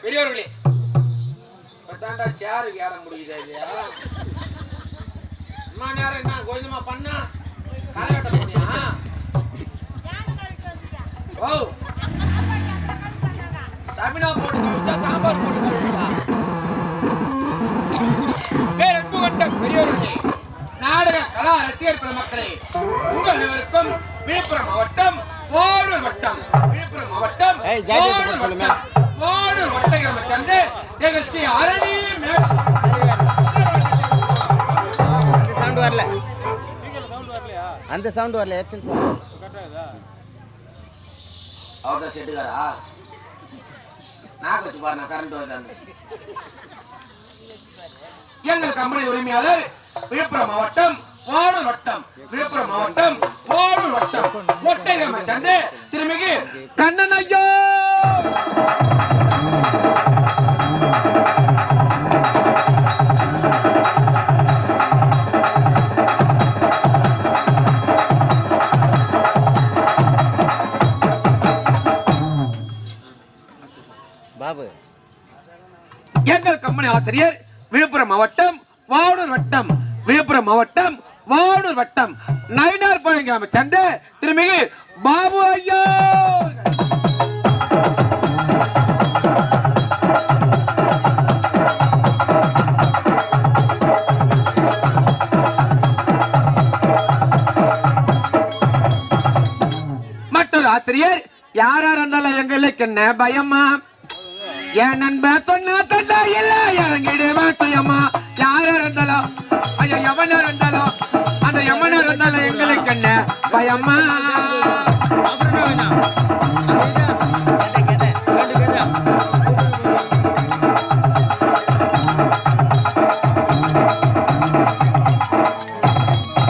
பெரியவர்களே சேருக்கு ஏற முடியுதா இல்லையா? அம்மா நேரம் என்ன கோயிலுமா பண்ணா காலகட்ட போனியா? ஓ சாமினா போட்டு சாம்பார் போட்டு பேரன்பு கொண்ட பெரியவர்களே, நாடக கலா ரசிகர் பெருமக்களே, உங்கள் அனைவருக்கும் விழுப்புரம் மாவட்டம் ஓடூர் வட்டம் ஓடூர் வட்டகிராம சந்தை நிகழ்ச்சி அரணி அந்த சவுண்ட் வரல. அவர்தான் செட்டுக்காரா? நாக்கு வச்சு பாருங்க, கரண்ட் வருது. எங்கள் கம்பெனி உரிமையாளர் விழுப்புரம் மாவட்டம் ஓடூர் வட்டம் ஒட்டகிராம சந்தை திருமிகு கண்ணன் ஐயா. பாபு எங்கள் கம்பெனி ஆசிரியர் விழுப்புரம் மாவட்டம் வாடூர் வட்டம் நயினார் பழங்காம சந்தை திருமிகு பாபு ஐயா. மற்றொரு ஆசிரியர் யாரா இருந்தாலும் எங்களுக்கு என்ன பயமா, என் நண்ப சொன்னா தந்தா இல்ல இறங்கிடுவா சுயமா. யாரா இருந்தாலும் ஐயா எவனா இருந்தாலும் பயம்மா அப்புறம் என்ன வேணும்?